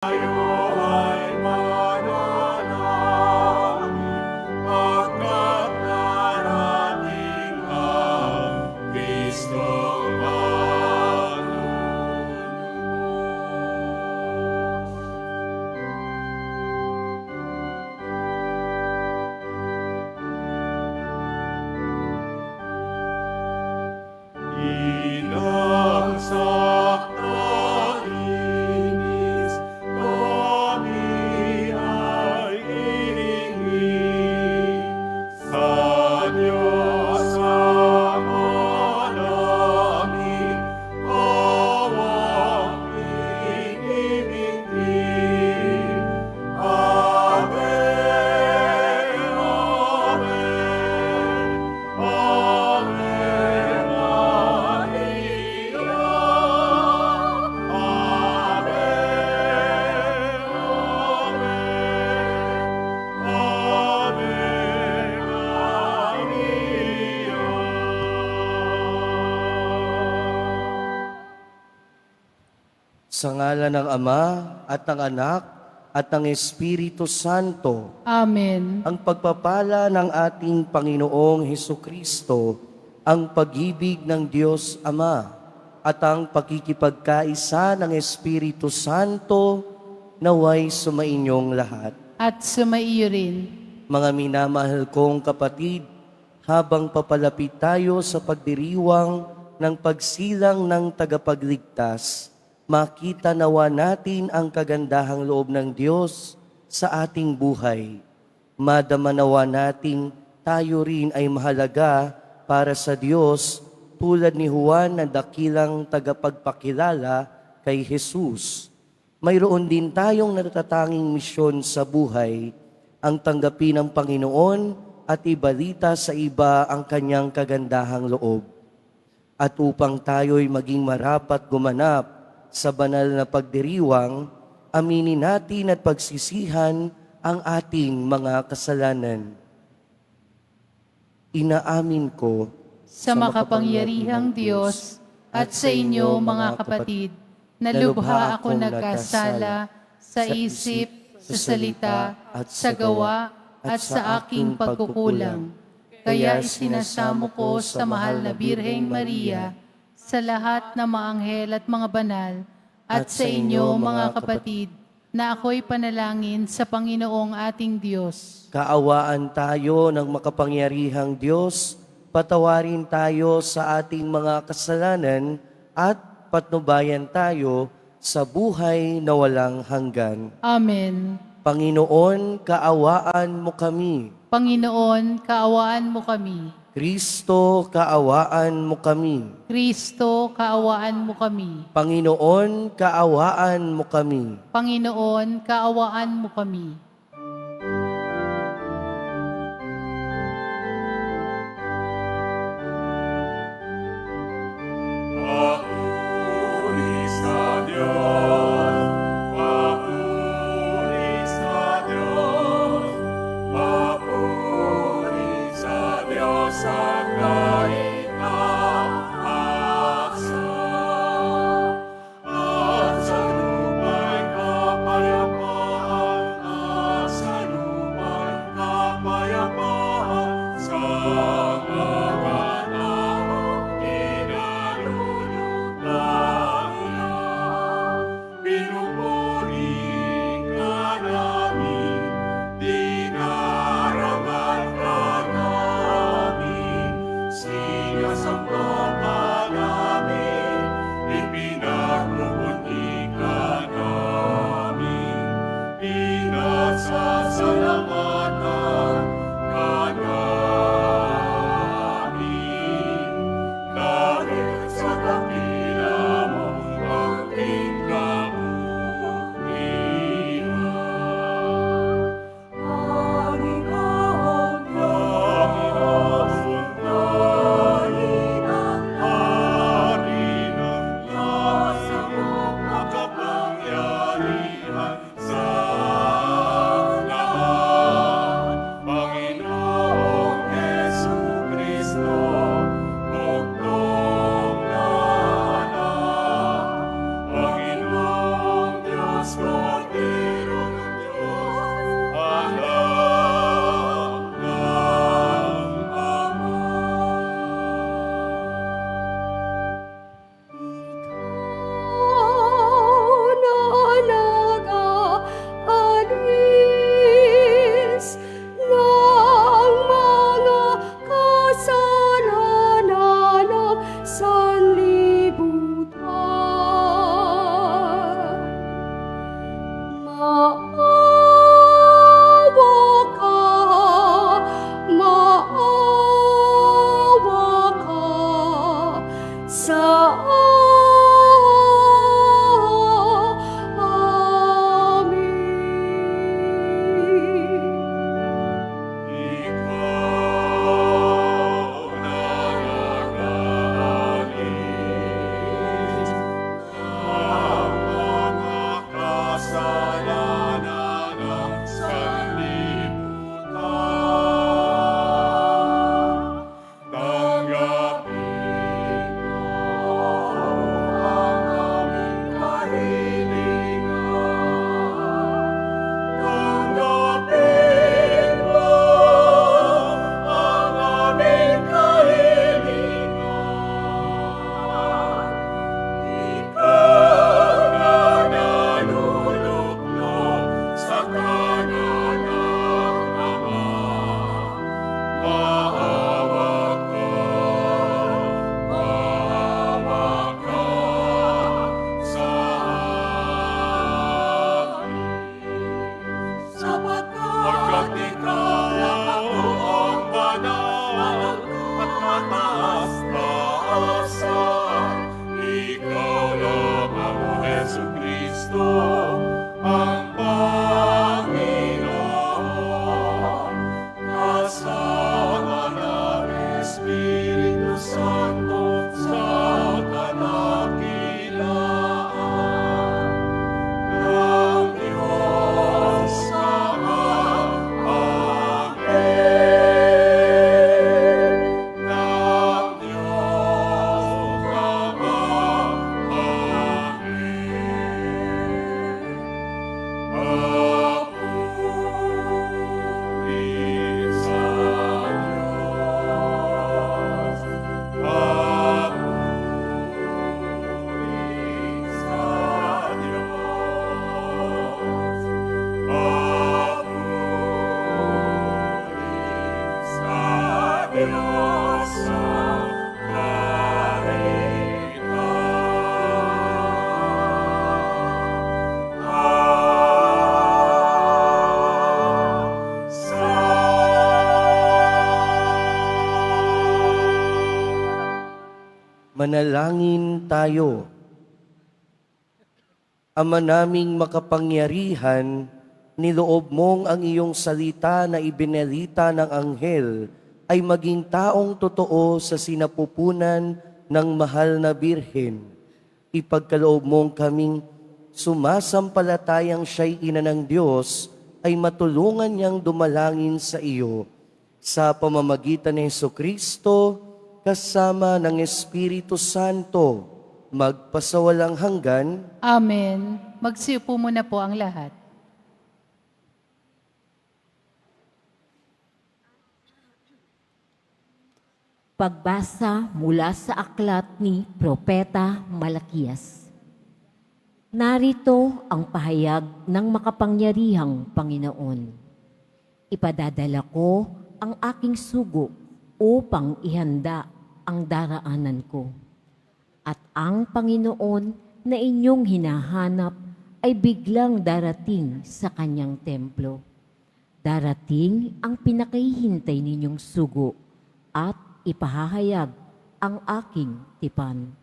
tayo ay mananangin pagkat darating ang Kristong Inang sakta inis, kami ay ihingi sa Diyos Ama namin, awang inibigin. Ave, Ave, Ave Maria, Ave, Ave, Ave Maria. Sa ngalan ng Ama at ng Anak at ng Espiritu Santo, Amen. ang pagpapala ng ating Panginoong Hesukristo, ang pag-ibig ng Diyos Ama, at ang pakikipagkaisa ng Espiritu Santo naway sumainyong lahat. At sumaiyo rin. Mga minamahal kong kapatid, habang papalapit tayo sa pagdiriwang ng pagsilang ng tagapagligtas, makita nawa natin ang kagandahang loob ng Diyos sa ating buhay. Madama nawa nating tayo rin ay mahalaga para sa Diyos tulad ni Juan na dakilang tagapagpakilala kay Jesus. Mayroon din tayong natatanging misyon sa buhay, ang tanggapin ng Panginoon at ibalita sa iba ang kanyang kagandahang loob. At upang tayo'y maging marapat gumanap sa banal na pagdiriwang, aminin natin at pagsisihan ang ating mga kasalanan. Inaamin ko Sa makapangyarihang Diyos at sa inyo mga kapatid, na lubha ako nagkasala sa isip, sa salita, at sa gawa, at sa aking pagkukulang. Kaya isinasamo ko sa mahal na Birheng Maria, sa lahat ng mga anghel at mga banal, at sa inyo mga kapatid, na ako'y panalangin sa Panginoong ating Diyos. kaawaan tayo ng makapangyarihang Diyos, patawarin tayo sa ating mga kasalanan at patnubayan tayo sa buhay na walang hanggan. Amen. Panginoon, kaawaan mo kami. Panginoon, kaawaan mo kami. Kristo, kaawaan mo kami. Kristo, kaawaan mo kami. Panginoon, kaawaan mo kami. Panginoon, kaawaan mo kami. Papuri sa Diyos, papuri sa Diyos, papuri sa Diyos sa kaitaasan. At sa lupa'y kapayapaan maawa ka sa amin. Ikaw na nag-aalis ang mga kasalanan ng sanlibutan. Tanggapin mo ang aming kahilingan. Tanggapin mo ang aming kahilingan. Ikaw na naluluklok sa kanan ng Ama, maawa ka sa amin. Sapagkat ikaw ang banal at mataas-taasan, ikaw lamang, O Jesucristo, ang Panginoon. Kasama ng Espiritu Santo sa kadakilaan ng Diyos Ama. Amen. Ng Diyos Ama. Amen. Papuri sa Diyos. Papuri sa Diyos. Papuri sa Diyos sa Manalangin tayo. Ama naming makapangyarihan, niloob mong ang iyong salita na ibinalita ng anghel ay maging taong totoo sa sinapupunan ng mahal na Birhen. Ipagkaloob mong kaming sumasampalatayang siya'y ina ng Diyos ay matulungan niyang dumalangin sa iyo sa pamamagitan ni Jesucristo kasama ng Espiritu Santo, magpasawalang hanggan. Amen. Magsiupo muna po ang lahat. Pagbasa mula sa aklat ni Propeta Malakias. Narito ang pahayag ng makapangyarihang Panginoon. Ipadadala ko ang aking sugo upang ihanda ang daraanan ko. At ang Panginoon na inyong hinahanap ay biglang darating sa kanyang templo. Darating ang pinakahihintay ninyong sugo at ipahahayag ang aking tipan.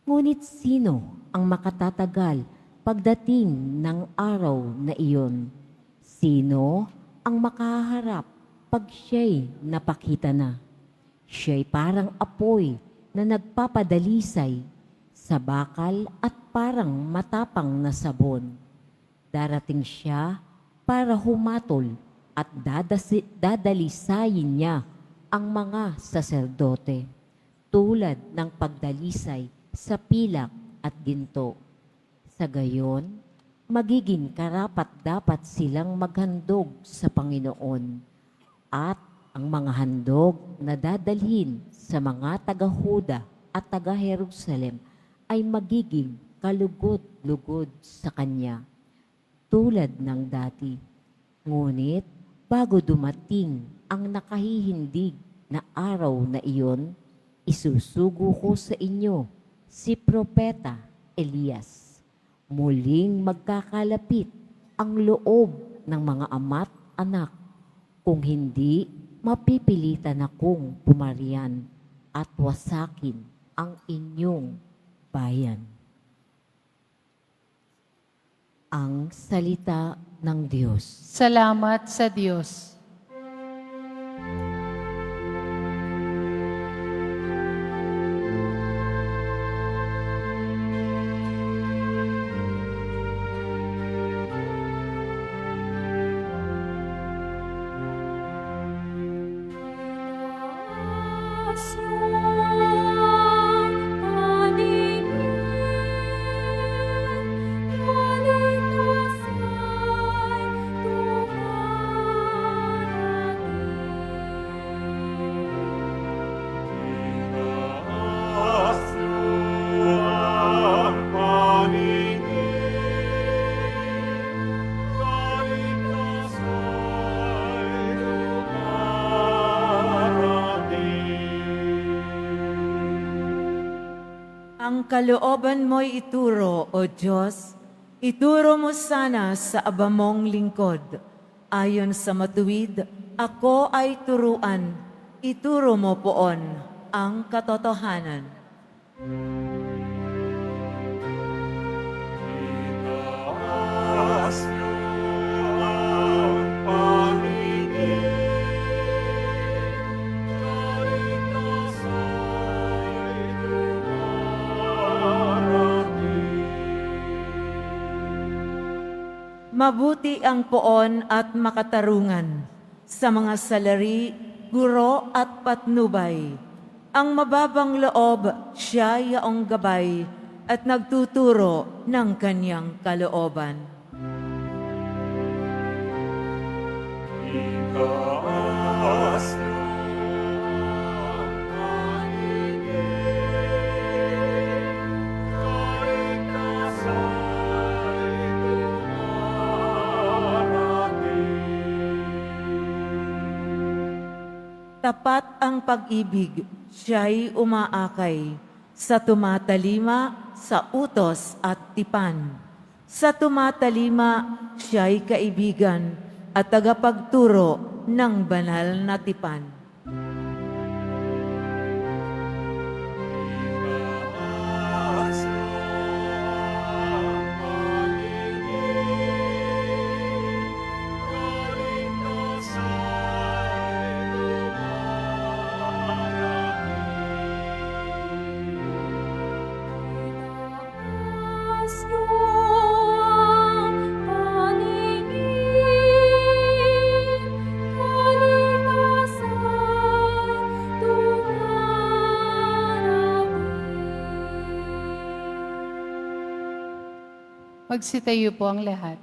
Ngunit sino ang makatatagal pagdating ng araw na iyon? Sino ang makaharap pag siya'y napakita na? Siya'y parang apoy na nagpapadalisay sa bakal at parang matapang na sabon. Darating siya para humatol at dadalisayin niya ang mga saserdote tulad ng pagdalisay sa pilak at ginto. Sa gayon, magiging karapat-dapat silang maghandog sa Panginoon at ang mga handog na dadalhin sa mga taga-Huda at taga-Jerusalem ay magiging kalugod-lugod sa Kanya, tulad ng dati. Ngunit bago dumating ang nakahihindig na araw na iyon, isusugo ko sa inyo si Propeta Elias. Muling magkakalapit ang loob ng mga ama't anak. Kung hindi, mapipilitan akong pumarian at wasakin ang inyong bayan. Ang salita ng Diyos. Salamat sa Diyos. Ang kalooban mo'y ituro, O Diyos, ituro mo sana sa abamong lingkod. Ayon sa matuwid, ako ay turuan, ituro mo poon ang katotohanan. Itaas niyo ang paningin, kaligtas ay dumarating. Mabuti ang poon at makatarungan sa mga salari, guro at patnubay. Ang mababang loob siya yaong gabay at nagtuturo ng kanyang kalooban. Itaas niyo ang paningin, kaligtas ay dumarating. Tapat ang pag-ibig, siya'y umaakay, sa tumatalima, sa utos at tipan. Sa tumatalima, siya'y kaibigan at tagapagturo ng banal na tipan. Itaas niyo ang paningin, kaligtas ay Magsitayo po ang lahat.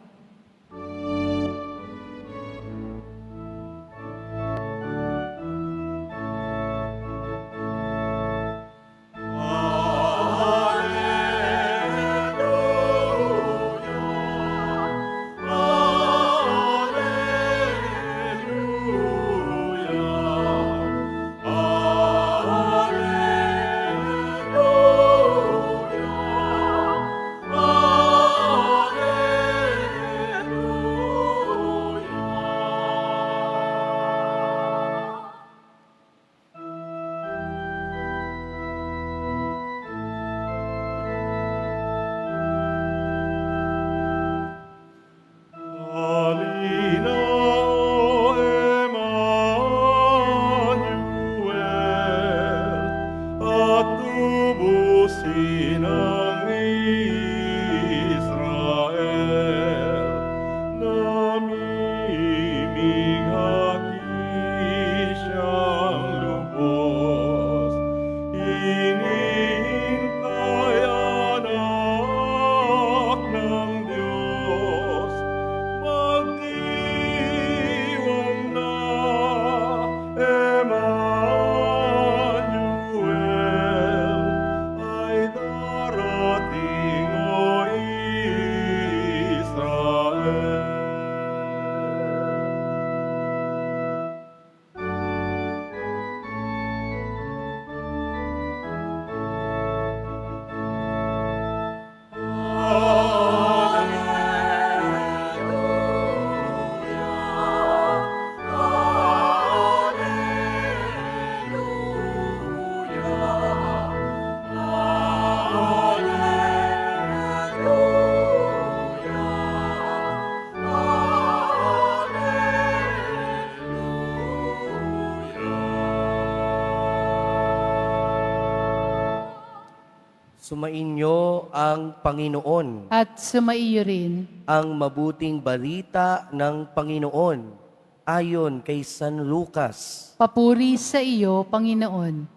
Sumainyo ang Panginoon. At sumaiyo rin. Ang mabuting balita ng Panginoon ayon kay San Lucas. Papuri sa iyo, Panginoon.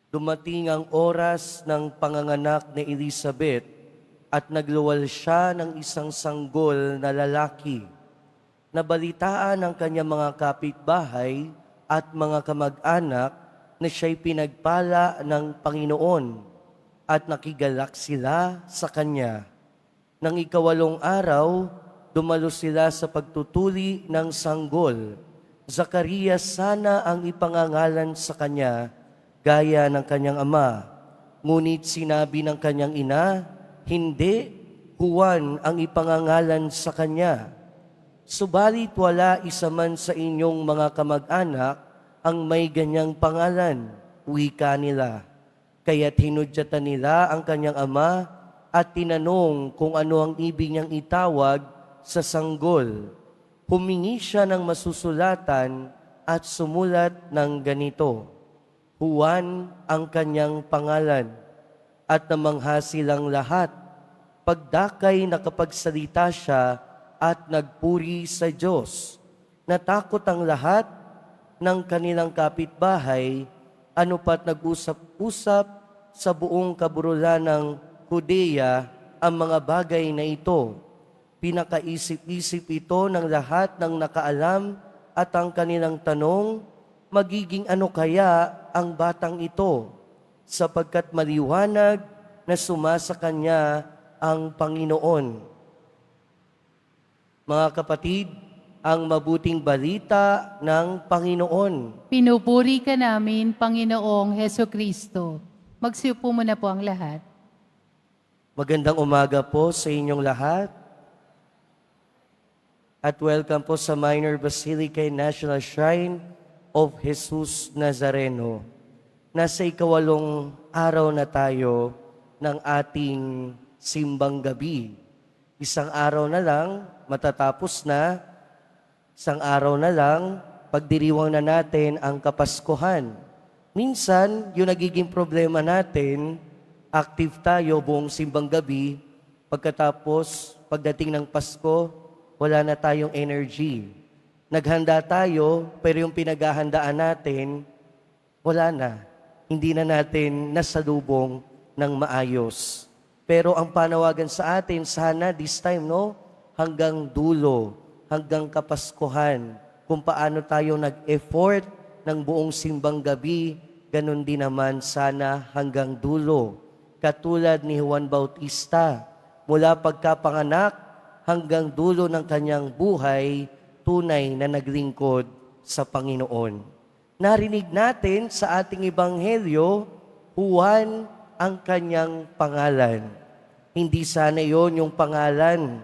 Dumating ang oras ng panganganak ni Elizabeth at nagluwal siya ng isang sanggol na lalaki. Nabalitaan ng kanyang mga kapitbahay at mga kamag-anak na siya'y pinagpala ng Panginoon at nakigalak sila sa kanya. Nang ikawalong araw, dumalo sila sa pagtutuli ng sanggol. Zacarias sana ang ipangangalan sa kanya, gaya ng kanyang ama. Ngunit sinabi ng kanyang ina, hindi, Juan ang ipangangalan sa kanya. Subalit wala isa man sa inyong mga kamag-anak ang may ganyang pangalan, wika nila. Kaya't hinudyatan nila ang kanyang ama at tinanong kung ano ang ibig niyang itawag sa sanggol. Humingi siya ng masusulatan at sumulat ng ganito, Juan ang kanyang pangalan, at namangha silang lahat. Pagdakay nakapagsalita siya at nagpuri sa Diyos. Natakot ang lahat ng kanilang kapitbahay, ano pat nag-usap-usap sa buong kaburulan ng Judea ang mga bagay na ito. Pinakaisip-isip ito ng lahat ng nakaalam at ang kanilang tanong, magiging ano kaya ang batang ito? Sapagkat maliwanag na sumasa kanya ang Panginoon. Mga kapatid, ang mabuting balita ng Panginoon. Pinupuri ka namin, Panginoong Heso Kristo. Magsiupo muna po ang lahat. Magandang umaga po sa inyong lahat. At welcome po sa Minor Basilica and National Shrine of Jesus Nazareno. Nasa ikawalong araw na tayo ng ating simbang gabi. Isang araw na lang, matatapos na. Isang araw na lang, pagdiriwang na natin ang Kapaskuhan. Minsan, yung nagiging problema natin, active tayo buong simbang gabi, pagkatapos, pagdating ng Pasko, wala na tayong energy. Naghanda tayo, pero yung pinaghahandaan natin, wala na. Hindi na natin nasalubong ng maayos. Pero ang panawagan sa atin, sana this time, no? Hanggang dulo, hanggang Kapaskuhan, kung paano tayo nag-effort ng buong simbang gabi, ganun din naman sana hanggang dulo. Katulad ni Juan Bautista, mula pagkapanganak hanggang dulo ng kanyang buhay, tunay na naglingkod sa Panginoon. Narinig natin sa ating ebanghelyo, Juan ang kanyang pangalan. Hindi sana yon yung pangalan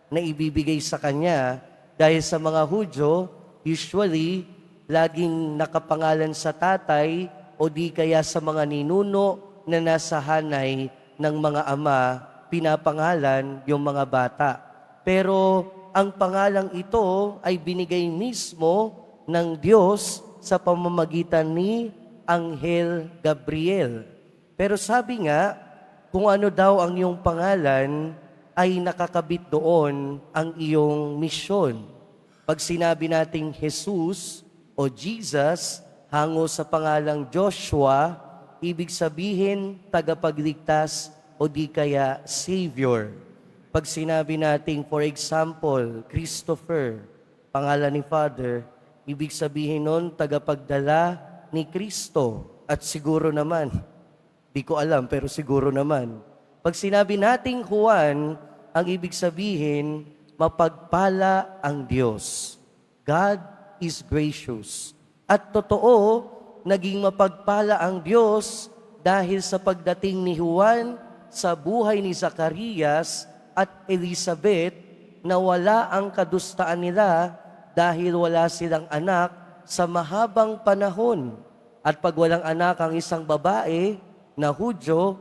na ibibigay sa kanya dahil sa mga Hudyo, usually, laging nakapangalan sa tatay o di kaya sa mga ninuno na nasa hanay ng mga ama, pinapangalan yung mga bata. Pero ang pangalang ito ay binigay mismo ng Diyos sa pamamagitan ni Anghel Gabriel. Pero sabi nga, kung ano daw ang iyong pangalan, ay nakakabit doon ang iyong misyon. Pag sinabi nating Jesus o Jesus, hango sa pangalang Joshua, ibig sabihin tagapagligtas o di kaya Savior. Pag sinabi nating, for example, Christopher, pangalan ni Father, ibig sabihin nun, tagapagdala ni Kristo. At siguro naman, di ko alam, pero siguro naman. Pag sinabi nating Juan, ang ibig sabihin, mapagpala ang Diyos. God is gracious. At totoo, naging mapagpala ang Diyos dahil sa pagdating ni Juan sa buhay ni Zacarias at Elizabeth, na wala ang kadustaan nila dahil wala silang anak sa mahabang panahon. At pag walang anak ang isang babae na Hudyo,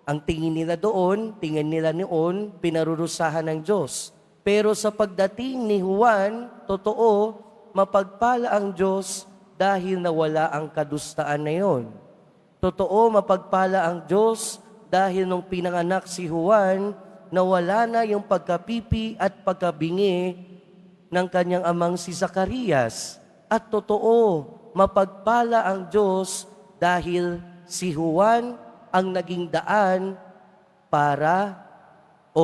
Ang tingin nila doon, tingin nila noon, pinarurusahan ng Diyos. Pero sa pagdating ni Juan, totoo, mapagpala ang Diyos dahil nawala ang kadustaan na yon. Totoo, mapagpala ang Diyos dahil nung pinanganak si Juan, nawala na yung pagkapipi at pagkabingi ng kanyang amang si Zacarias. At totoo, mapagpala ang Diyos dahil si Juan ang naging daan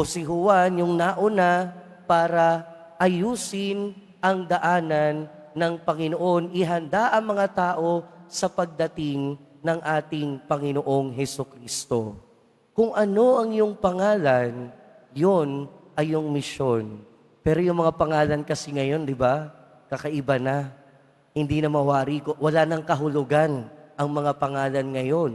si Juan yung nauna para ayusin ang daanan ng Panginoon, ihanda ang mga tao sa pagdating ng ating Panginoong Hesukristo. Kung ano ang iyong pangalan, yon ay iyong misyon. Pero yung mga pangalan kasi ngayon, di ba, kakaiba na. Hindi na mawari ko, wala nang kahulugan ang mga pangalan ngayon.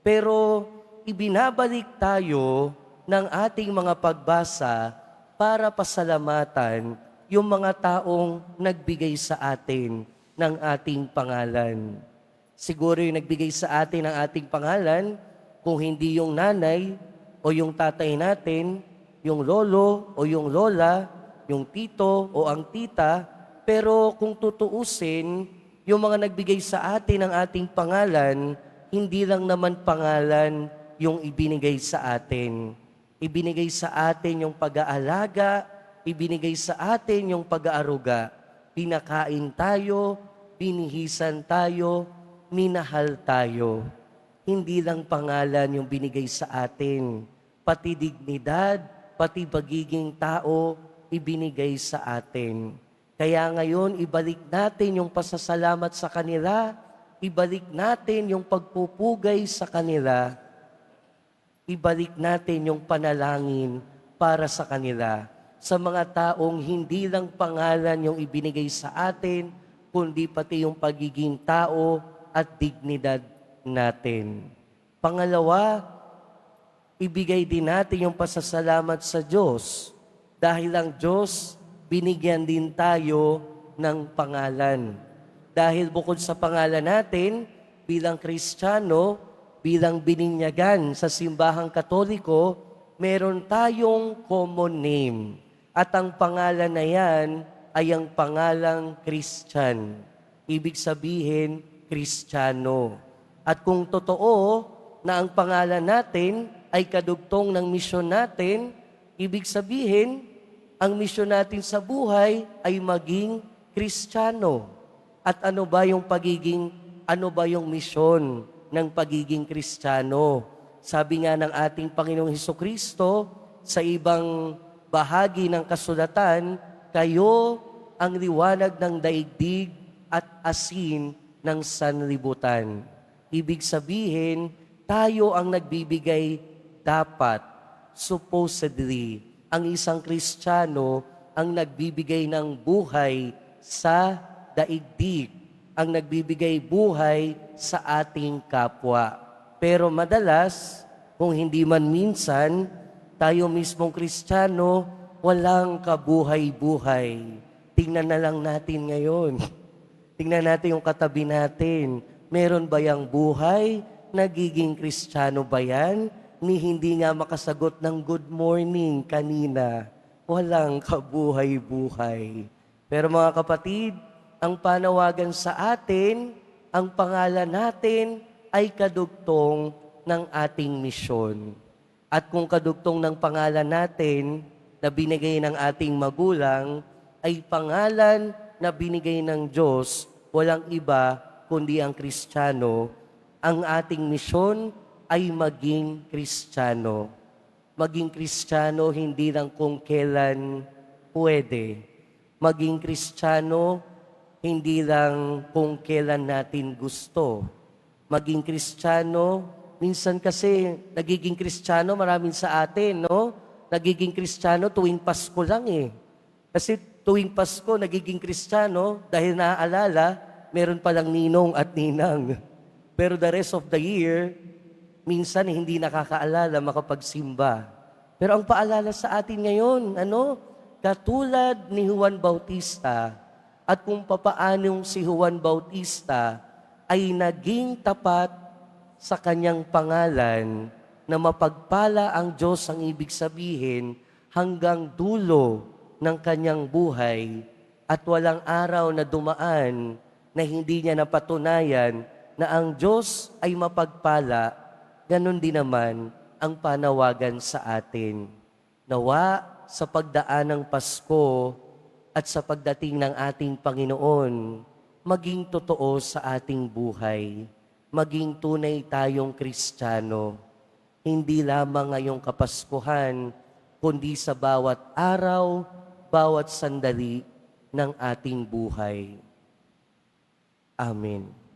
Pero ibinabalik tayo ng ating mga pagbasa para pasalamatan yung mga taong nagbigay sa atin ng ating pangalan. Siguro yung nagbigay sa atin ng ating pangalan, kung hindi yung nanay o yung tatay natin, yung lolo o yung lola, yung tito o ang tita, pero kung tutuusin, yung mga nagbigay sa atin ng ating pangalan, hindi lang naman pangalan yung ibinigay sa atin. Ibinigay sa atin yung pag-aalaga, ibinigay sa atin yung pag-aaruga. Pinakain tayo, binihisan tayo, minahal tayo. Hindi lang pangalan yung binigay sa atin, pati dignidad, pati pagiging tao, ibinigay sa atin. Kaya ngayon, ibalik natin yung pasasalamat sa kanila, ibalik natin yung pagpupugay sa kanila, ibalik natin yung panalangin para sa kanila, sa mga taong hindi lang pangalan yung ibinigay sa atin, kundi pati yung pagiging tao at dignidad natin. Pangalawa, ibigay din natin yung pasasalamat sa Diyos dahil ang Diyos binigyan din tayo ng pangalan. Dahil bukod sa pangalan natin, bilang Kristiyano, bilang bininyagan sa simbahang Katoliko, meron tayong common name. At ang pangalan na yan ay ang pangalang Christian. Ibig sabihin, Kristiyano. At kung totoo na ang pangalan natin ay kadugtong ng misyon natin, ibig sabihin, ang misyon natin sa buhay ay maging Kristiyano. At ano ba yung misyon ng pagiging Kristiyano? Sabi nga ng ating Panginoong Hesukristo sa ibang bahagi ng kasulatan, kayo ang liwanag ng daigdig at asin ng sanlibutan. Ibig sabihin, tayo ang nagbibigay dapat, supposedly, ang isang Kristiyano ang nagbibigay ng buhay sa daigdig, ang nagbibigay buhay sa ating kapwa. Pero madalas, kung hindi man minsan, tayo mismong Kristiyano, walang kabuhay-buhay. Tingnan na lang natin ngayon. Tingnan natin yung katabi natin. Meron ba yang buhay? Nagiging Kristiyano ba yan? Ni hindi nga makasagot ng good morning kanina. Walang kabuhay-buhay. Pero mga kapatid, ang panawagan sa atin, ang pangalan natin ay kadugtong ng ating misyon. At kung kadugtong ng pangalan natin na binigay ng ating magulang, ay pangalan na binigay ng Diyos, walang iba kundi ang Kristiyano, ang ating misyon ay maging Kristiyano. Maging Kristiyano hindi lang kung kailan pwede. Maging Kristiyano hindi lang kung kailan natin gusto. Maging Kristiyano, minsan kasi nagiging Kristiyano maraming sa atin, no? Nagiging Kristiyano tuwing Pasko lang eh. Kasi tuwing Pasko nagiging Kristiyano dahil naaalala, meron palang ninong at ninang. Pero the rest of the year, minsan hindi nakakaalala makapagsimba. Pero ang paalala sa atin ngayon, katulad ni Juan Bautista, at kung papaanong si Juan Bautista ay naging tapat sa kanyang pangalan, na mapagpala ang Diyos ang ibig sabihin hanggang dulo ng kanyang buhay at walang araw na dumaan na hindi niya napatunayan na ang Diyos ay mapagpala, ganun din naman ang panawagan sa atin. Nawa sa pagdaan ng Pasko at sa pagdating ng ating Panginoon, maging totoo sa ating buhay, maging tunay tayong Kristiyano, hindi lamang ngayong Kapaskuhan, kundi sa bawat araw, bawat sandali ng ating buhay. Amen.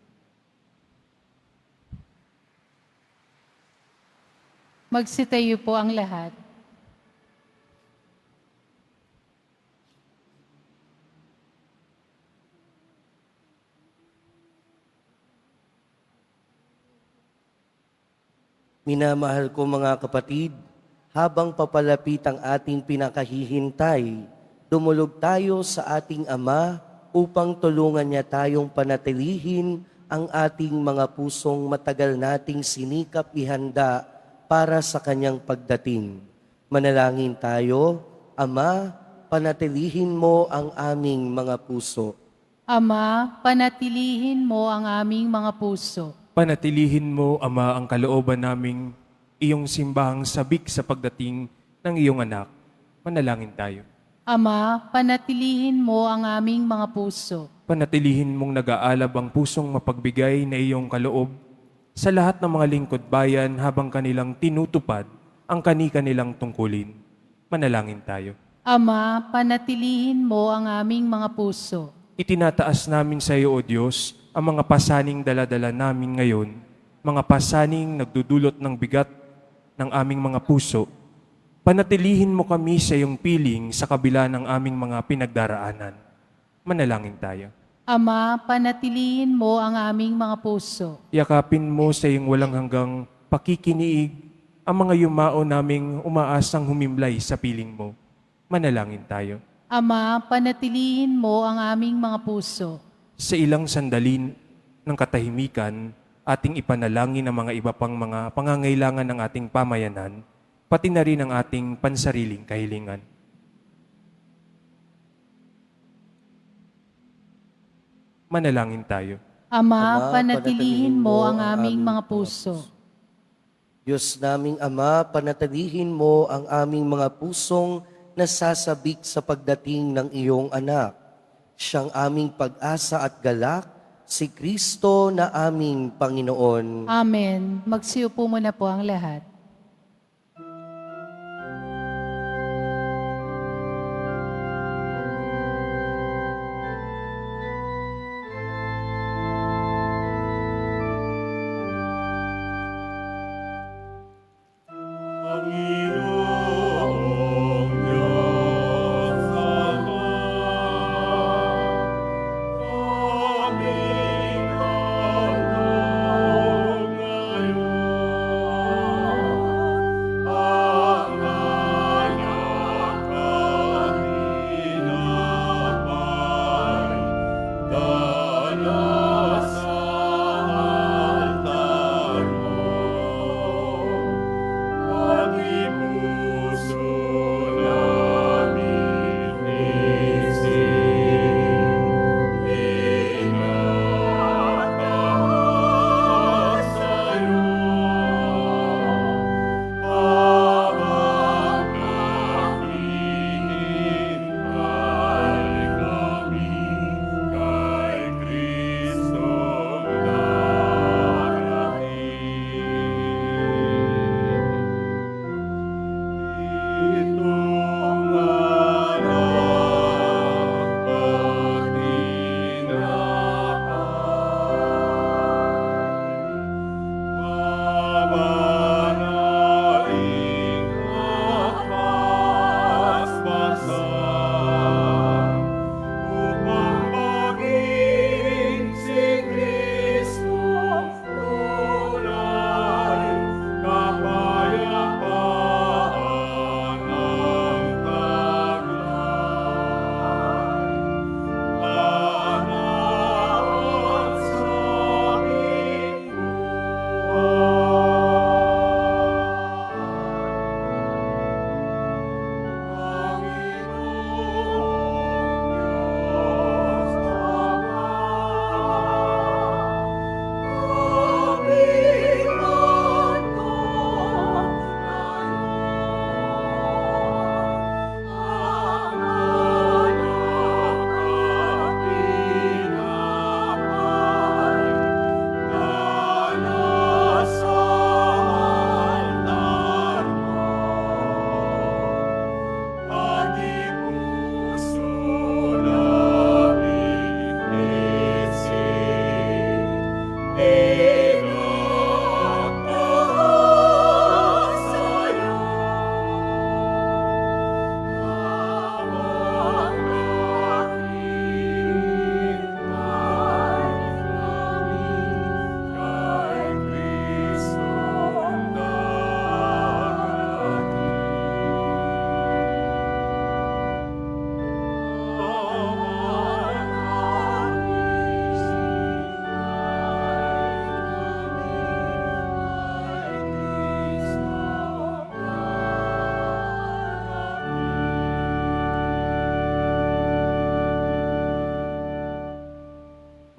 Magsitayo po ang lahat. Minamahal ko mga kapatid, habang papalapit ang ating pinakahihintay, dumulog tayo sa ating Ama upang tulungan niya tayong panatilihin ang ating mga pusong matagal nating sinikap ihanda para sa kanyang pagdating. Manalangin tayo, Ama, panatilihin mo ang aming mga puso. Ama, panatilihin mo ang aming mga puso. Panatilihin mo, Ama, ang kalooban naming iyong simbahang sabik sa pagdating ng iyong anak. Manalangin tayo. Ama, panatilihin mo ang aming mga puso. Panatilihin mong nag-aalab ang pusong mapagbigay na iyong kaloob sa lahat ng mga lingkod bayan habang kanilang tinutupad ang kani-kanilang tungkulin. Manalangin tayo. Ama, panatilihin mo ang aming mga puso. Itinataas namin sa iyo, O Diyos, ang mga pasaning daladala namin ngayon, mga pasaning nagdudulot ng bigat ng aming mga puso. Panatilihin mo kami sa iyong piling sa kabila ng aming mga pinagdaraanan. Manalangin tayo. Ama, panatilihin mo ang aming mga puso. Yakapin mo sa iyong walang hanggang pakikiniig ang mga yumao naming umaasang humimlay sa piling mo. Manalangin tayo. Ama, panatilihin mo ang aming mga puso. Sa ilang sandali ng katahimikan, ating ipanalangin ang mga iba pang mga pangangailangan ng ating pamayanan, pati na rin ang ating pansariling kahilingan. Manalangin tayo. Ama, panatilihin mo ang aming mga puso. Diyos naming Ama, panatilihin mo ang aming mga pusong nasasabik sa pagdating ng iyong anak. Siyang aming pag-asa at galak, si Kristo na aming Panginoon. Amen. Magsiupo muna po ang lahat. Panginoong Diyos Ama, aming handog ngayon, ang anak kahinapay, dala sa altar mo. Pag-ibig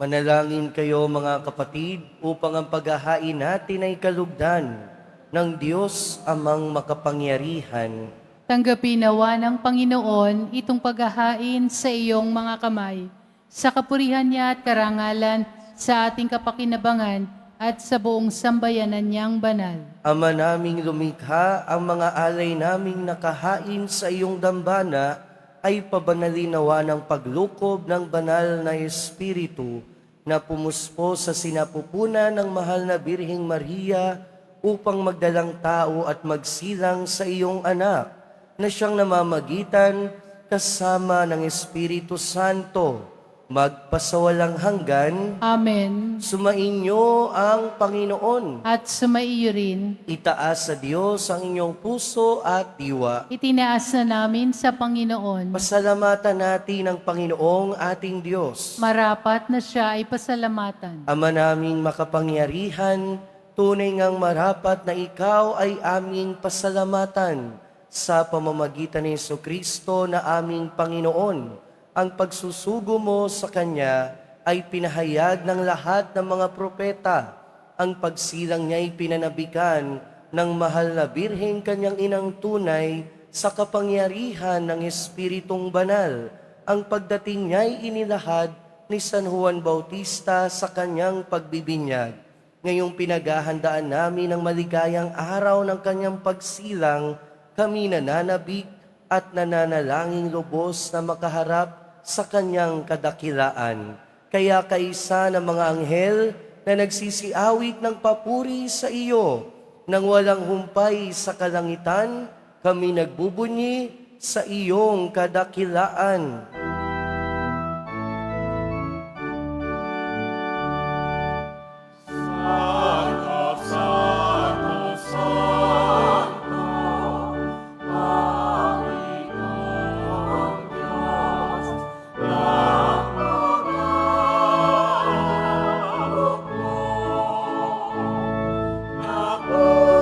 Manalangin kayo mga kapatid upang ang paghahain natin ay kalugdan ng Diyos amang makapangyarihan. Tanggapin nawa ng Panginoon itong paghahain sa iyong mga kamay, sa kapurihan niya at karangalan, sa ating kapakinabangan at sa buong sambayanan niyang banal. Ama naming lumikha, ang mga alay naming nakahain sa iyong dambana ay pabanalin nawa ng paglukob ng banal na Espiritu na pumuspo sa sinapupunan ng mahal na Birheng Maria upang magdalang tao at magsilang sa iyong anak na siyang namamagitan kasama ng Espiritu Santo, magpasawalang hanggan. Amen. Sumainyo ang Panginoon. At sumaiyo rin, Itaas sa Diyos ang inyong puso at diwa. itinaas na namin sa Panginoon. Pasalamatan natin ang Panginoong ating Diyos. Marapat na siya ay pasalamatan. Ama naming makapangyarihan, tunay ngang marapat na ikaw ay aming pasalamatan sa pamamagitan ni Jesucristo na aming Panginoon. Ang pagsusugo mo sa Kanya ay pinahayag ng lahat ng mga propeta. Ang pagsilang niya ay pinanabikan ng mahal na Birheng Kanyang inang tunay sa kapangyarihan ng Espiritong Banal. Ang pagdating niya ay inilahad ni San Juan Bautista sa kanyang pagbibinyag. Ngayong pinaghahandaan namin ang maligayang araw ng kanyang pagsilang, kami nananabik at nananalangin lubos na makaharap sa kanyang kadakilaan. Kaya kaisa ng mga anghel na nagsisiawit ng papuri sa iyo, nang walang humpay sa kalangitan, kami nagbubunyi sa iyong kadakilaan. Santo, Santo, Santo, Panginoong Diyos, ng mga hukbo. Napupuno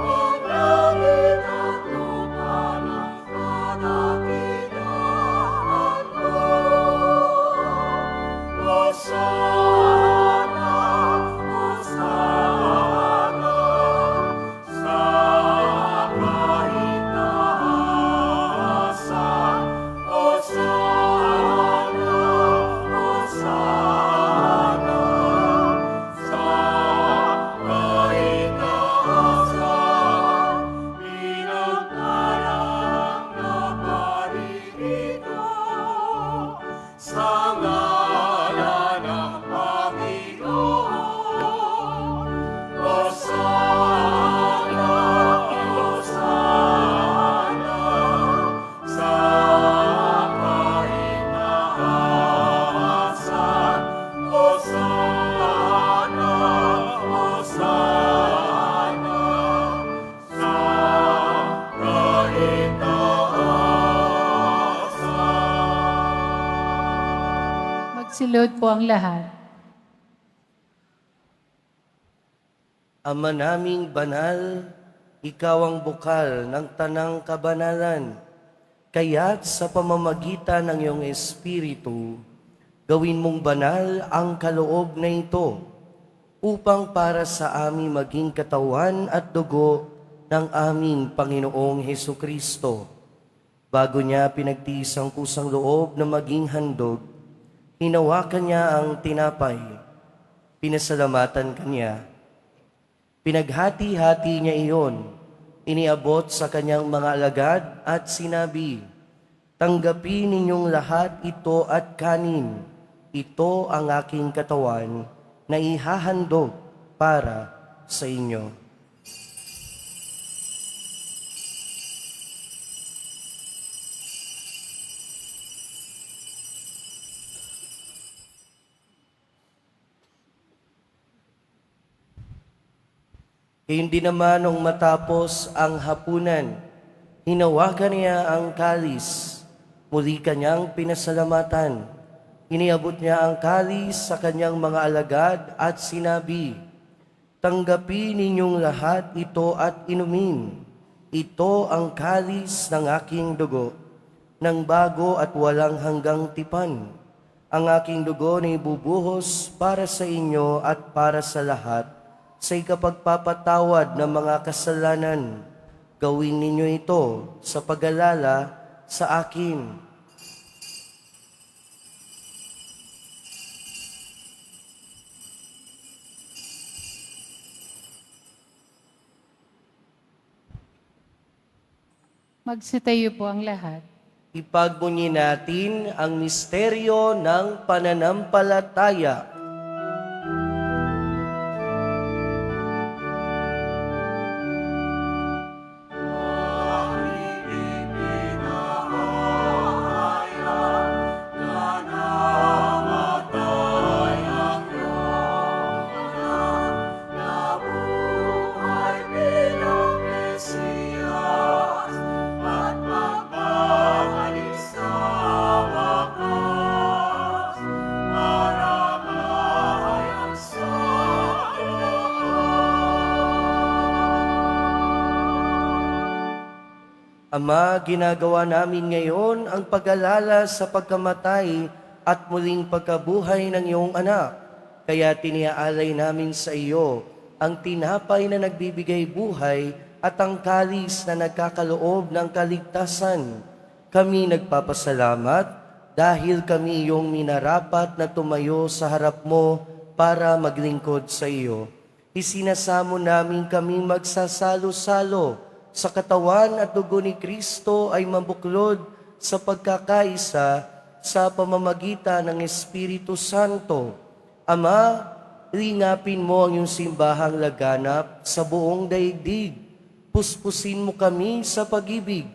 ang langit at lupa ng kadakilaan mo. Hosana, Hosana, sa kaitaasan. Hosana, Hosana, sa kaitaasan. Pinagpalang na paririto sa ngalan ng Panginoon. Hosana, Hosana, sa kaitaasan. Hosana, Hosana, sa kaitaasan. Magsilod po ang lahat. Ama naming banal, ikaw ang bukal ng tanang kabanalan. Kaya't sa pamamagitan ng iyong Espiritu, gawin mong banal ang kaloob na ito, upang para sa amin maging katawan at dugo ng aming Panginoong Hesukristo. Bago niya pinagtiis ang kusang loob na maging handog, hinawakan niya ang tinapay, pinasalamatan kanya. Pinaghati-hati niya iyon, iniabot sa kanyang mga alagad at sinabi, "Tanggapin ninyong lahat ito at kanin. Ito ang aking katawan na ihahandog para sa inyo." Hindi naman nung matapos ang hapunan, hinawakan niya ang kalis, muli kanyang pinasalamatan. Iniabot niya ang kalis sa kanyang mga alagad at sinabi, "Tanggapin ninyong lahat ito at inumin. Ito ang kalis ng aking dugo, ng bago at walang hanggang tipan. ang aking dugo na ibubuhos para sa inyo at para sa lahat sa ikapagpapatawad ng mga kasalanan. Gawin ninyo ito sa pag-alala sa akin. Magsitayo po ang lahat. Ipagbunyi natin ang misteryo ng pananampalataya. Nabuhay bilang Mesiyas at magbabalik sa wakas para mahayag sa Ama, ginagawa namin ngayon ang pag-alala sa pagkamatay at muling pagkabuhay ng iyong anak. Kaya tiniaalay namin sa iyo ang tinapay na nagbibigay buhay at ang kalis na nagkakaloob ng kaligtasan. Kami nagpapasalamat dahil kami iyong minarapat na tumayo sa harap mo para maglingkod sa iyo. Isinasamo namin kami magsasalo-salo sa katawan at dugo ni Kristo ay mabuklod sa pagkakaisa sa pamamagitan ng Espiritu Santo. Ama, lingapin mo ang iyong simbahang laganap sa buong daigdig. Puspusin mo kami sa pag-ibig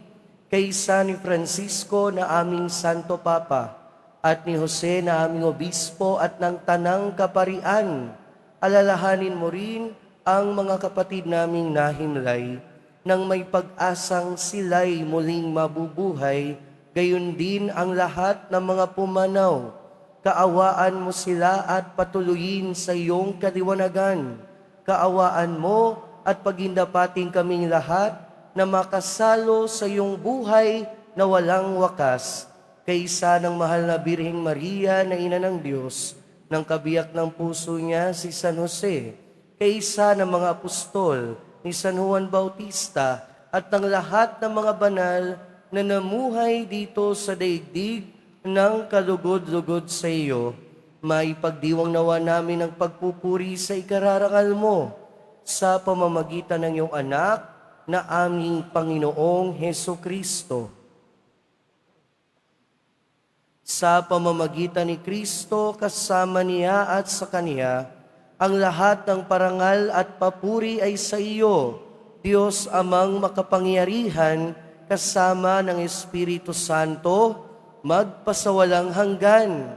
kay San Francisco na aming Santo Papa at ni Jose na aming Obispo at ng Tanang Kaparian. Alalahanin mo rin ang mga kapatid naming nahimlay nang may pag-asang sila'y muling mabubuhay, gayon din ang lahat ng mga pumanaw. Kaawaan mo sila at patuloyin sa iyong kaliwanagan. Kaawaan mo at pagindapating kaming lahat na makasalo sa iyong buhay na walang wakas. Kaysa ng mahal na Birheng Maria na Ina ng Diyos, ng kabiyak ng puso niya si San Jose, kaysa ng mga apostol, ni San Juan Bautista at ng lahat ng mga banal na namuhay dito sa daigdig ng kalugod-lugod sa iyo, maipagdiwang nawa namin ang pagpupuri sa ikararangal mo sa pamamagitan ng iyong anak na aming Panginoong Heso Kristo. Sa pamamagitan ni Kristo, kasama niya at sa Kaniya, ang lahat ng parangal at papuri ay sa iyo, Diyos Amang makapangyarihan, kasama ng Espiritu Santo, magpasawalang hanggan.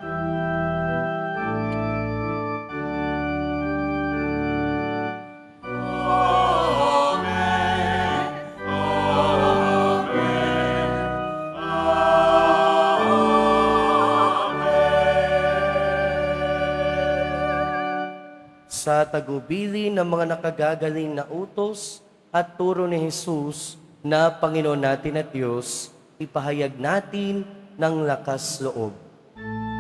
Sa tagubili ng mga nakagagaling na utos at turo ni Jesus na Panginoon natin at Diyos, ipahayag natin ng lakas loob. Ang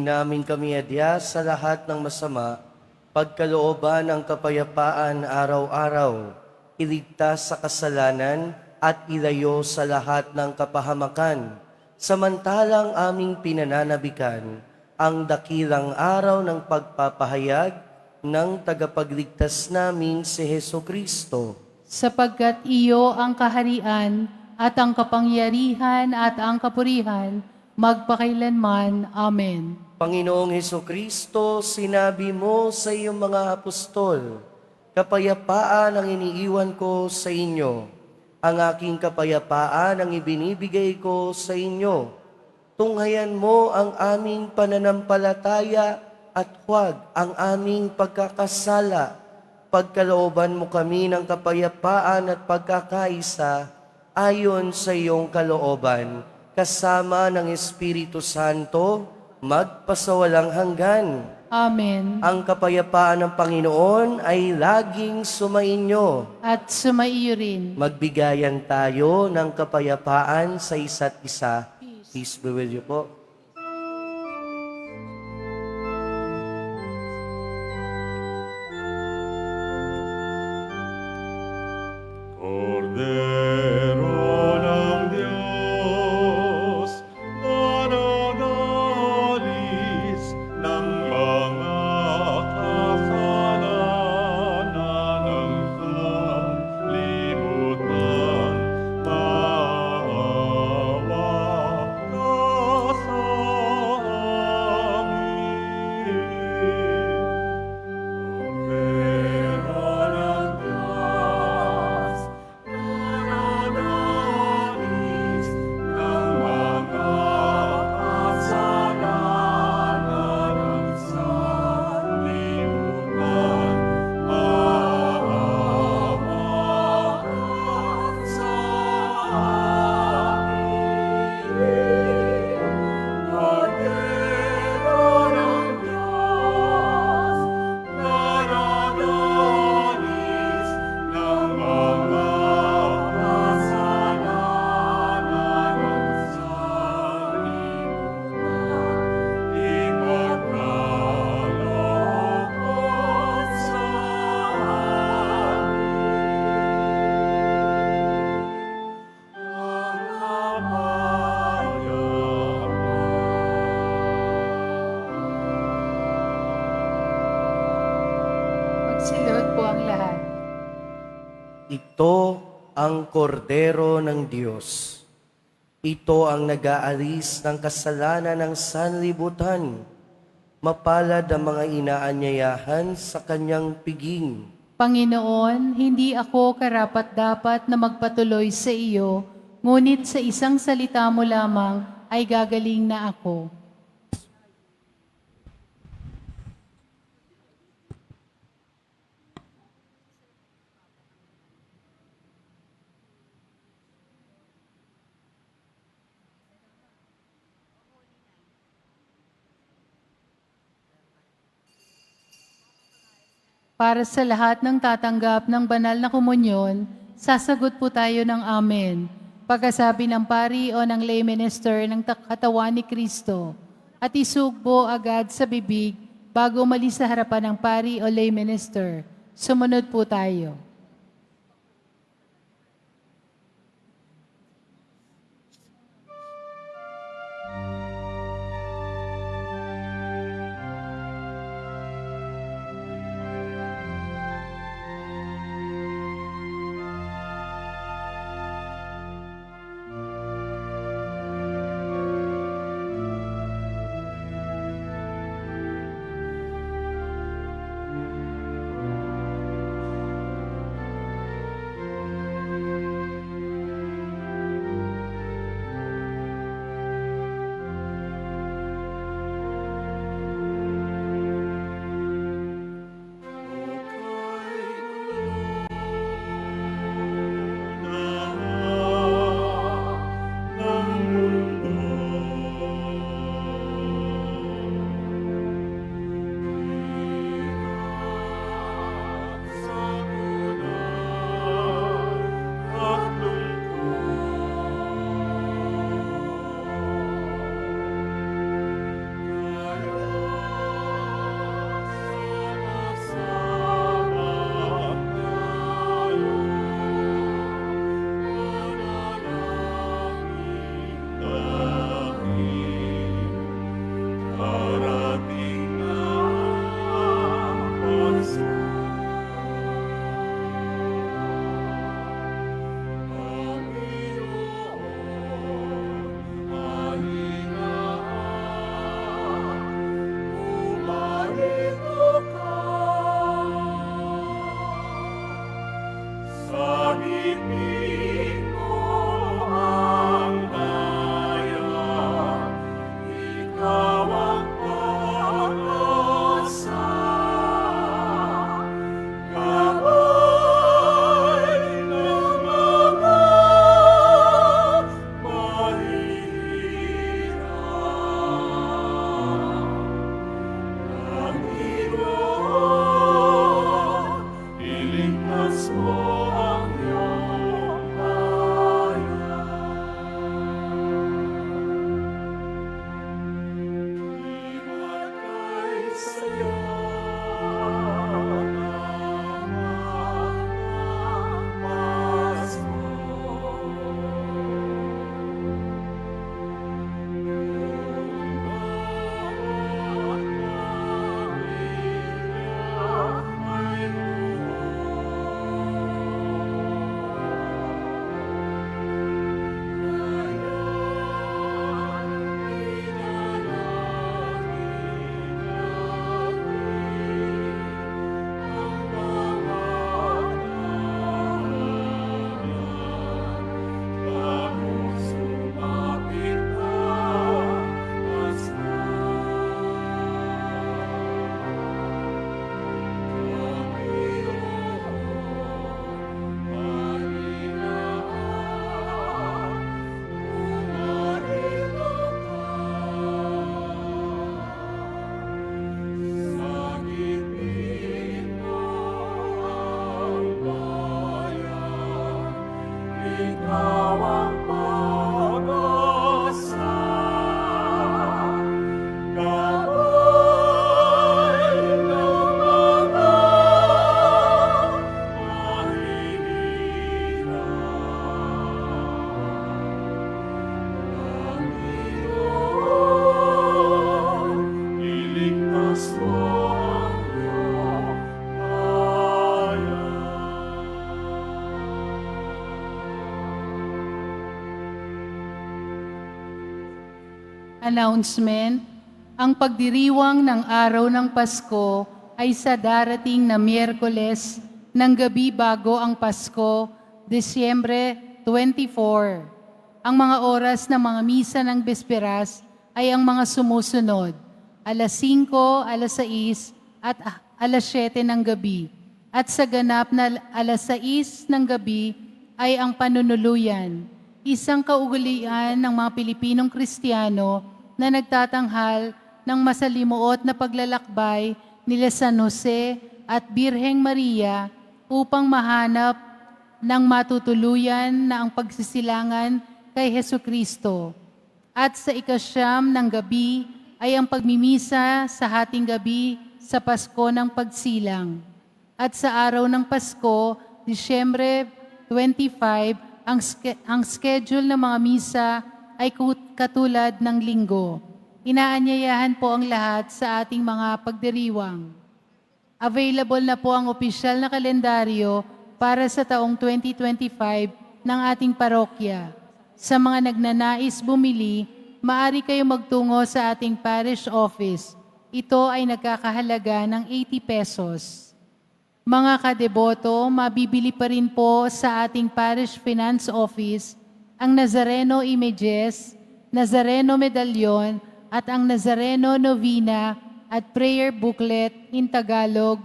Inamin kami adya sa lahat ng masama, pagkalooban ng kapayapaan araw-araw, iligtas sa kasalanan at ilayo sa lahat ng kapahamakan. Samantalang aming pinananabikan ang dakilang araw ng pagpapahayag ng tagapagligtas namin si Heso Kristo. Sapagkat iyo ang kaharian at ang kapangyarihan at ang kapurihan, magpakailanman. Amen. Panginoong Heso Kristo, sinabi mo sa iyong mga apostol, kapayapaan ang iniiwan ko sa inyo. Ang aking kapayapaan ang ibinibigay ko sa inyo. Tunghayan mo ang aming pananampalataya at huwag ang aming pagkakasala. Pagkalooban mo kami ng kapayapaan at pagkakaisa ayon sa iyong kalooban, kasama ng Espiritu Santo, magpasawalang hanggan. Amen. Ang kapayapaan ng Panginoon ay laging sumainyo. At sumaiyo rin. Magbigayan tayo ng kapayapaan sa isa't isa. Peace be with you po. Cordero ng Diyos, nananalis ng mga kasalanan ng sanlibutan, maawa ka sa amin. Cordero ng Diyos, nananalis ng mga kasalanan ng sanlibutan, maawa ka sa amin. Cordero ng Diyos, nananalis ng mga kasalanan ng sanlibutan, ipagkaloob sa Magsilod po ang lahat. Ito ang kordero ng Diyos. Ito ang nag-aalis ng kasalanan ng sanlibutan. Mapalad ang mga inaanyayahan sa kanyang piging. Panginoon, hindi ako karapat-dapat na magpatuloy sa iyo, ngunit sa isang salita mo lamang ay gagaling na ako. Para sa lahat ng tatanggap ng banal na komunyon, sasagot po tayo ng Amen. Pagkasabi ng pari o ng lay minister ng katawan ni Kristo, at isugbo agad sa bibig bago umalis sa harapan ng pari o lay minister. Sumunod po tayo. Announcement: ang pagdiriwang ng araw ng Pasko ay sa darating na Miyerkules ng gabi bago ang Pasko, Disyembre 24. Ang mga oras ng mga misa ng Besperas ay ang mga sumusunod: alas 5, alas 6, at alas 7 ng gabi. At sa ganap na alas 6 ng gabi ay ang panunuluyan, isang kaugalian ng mga Pilipinong Kristiyano na nagtatanghal ng masalimuot na paglalakbay nila San Jose at Birheng Maria upang mahanap ng matutuluyan na ang pagsisilangan kay Hesukristo. At sa ikasyam ng gabi ay ang pagmimisa sa hating gabi sa Pasko ng Pagsilang. At sa araw ng Pasko, Disyembre 25, ang schedule ng mga misa ay katulad ng linggo. Inaanyayahan po ang lahat sa ating mga pagdiriwang. Available na po ang opisyal na kalendaryo para sa taong 2025 ng ating parokya. Sa mga nagnanais bumili, maaari kayo magtungo sa ating parish office. Ito ay nagkakahalaga ng 80 pesos. Mga kadeboto, mabibili pa rin po sa ating parish finance office ang Nazareno Images, Nazareno Medallion, at ang Nazareno Novena at prayer booklet in Tagalog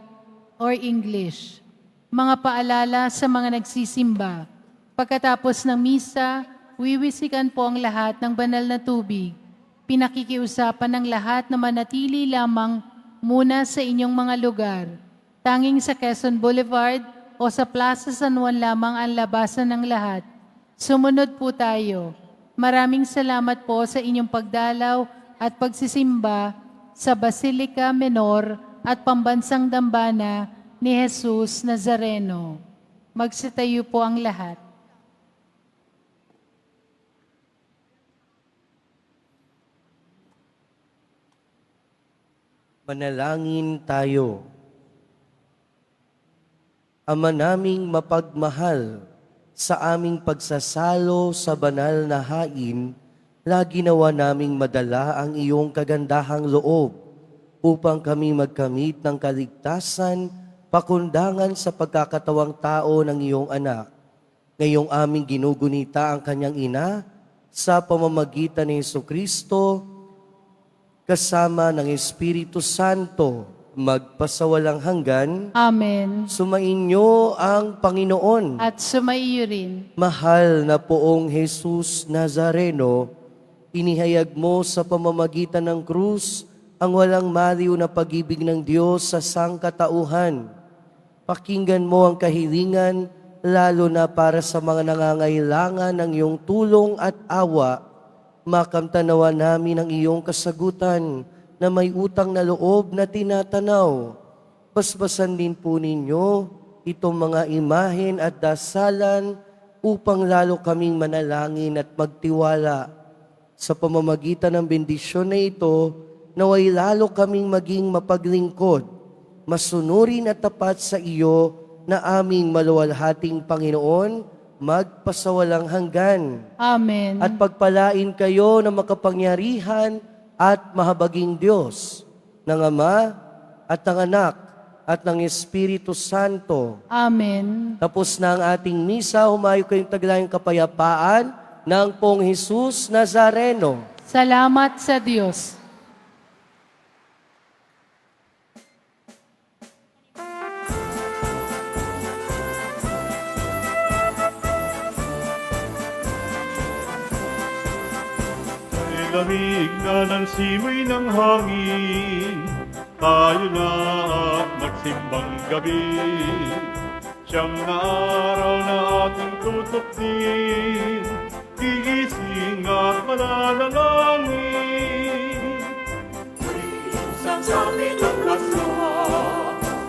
or English. Mga paalala sa mga nagsisimba. Pagkatapos ng misa, wiwisikan po ang lahat ng banal na tubig. Pinakikiusapan ng lahat na manatili lamang muna sa inyong mga lugar. Tanging sa Quezon Boulevard o sa Plaza San Juan lamang ang labasan ng lahat. Sumunod po tayo. Maraming salamat po sa inyong pagdalaw at pagsisimba sa Basilica Menor at Pambansang Dambana ni Jesus Nazareno. Magsitayo po ang lahat. Manalangin tayo. Ama naming mapagmahal, sa aming pagsasalo sa banal na hain, lagi nawa naming madala ang iyong kagandahang loob upang kami magkamit ng kaligtasan, pakundangan sa pagkakatawang tao ng iyong anak. Ngayong aming ginugunita ang kanyang ina sa pamamagitan ni Hesukristo, kasama ng Espiritu Santo, magpasawalang hanggan. Amen. Sumainyo ang Panginoon. At sumaiyo rin. Mahal na poong Jesus Nazareno, inihayag mo sa pamamagitan ng krus ang walang maliw na pag-ibig ng Diyos sa sangkatauhan. Pakinggan mo ang kahilingan, lalo na para sa mga nangangailangan ng iyong tulong at awa. Makamtanawa namin ang iyong kasagutan na may utang na loob na tinatanaw. Basbasan din po ninyo itong mga imahen at dasalan upang lalo kaming manalangin at magtiwala. Sa pamamagitan ng bendisyon na ito, naway lalo kaming maging mapaglingkod, masunurin at tapat sa iyo na aming maluwalhating Panginoon, magpasawalang hanggan. Amen. At pagpalain kayo ng makapangyarihan at mahabaging Diyos, ng Ama at ng Anak at ng Espiritu Santo. Amen. Tapos na ang ating misa, humayo kayong taglayang kapayapaan ng Pong Jesus Nazareno. Salamat sa Diyos. Lamig na ng simoy ng hangin, tayo na at magsimbang gabi. Siyang na araw na ating tutok din, gigising at mananalangin. Isang sabi ng Pasko,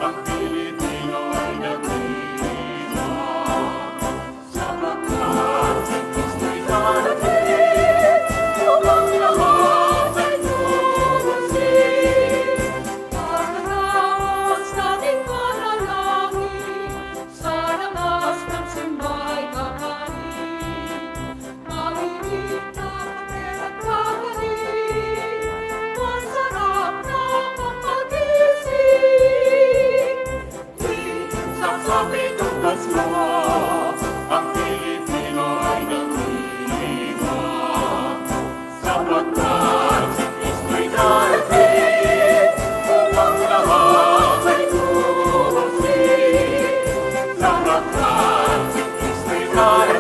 ang Pilipino ay nagkita. Sapagkat si Kristo'y darating, upang lahat ay tumasin. Pagkatapos nating manalangin, sa labas ng simbay kakanin, mahilig na kapit at kakanin. God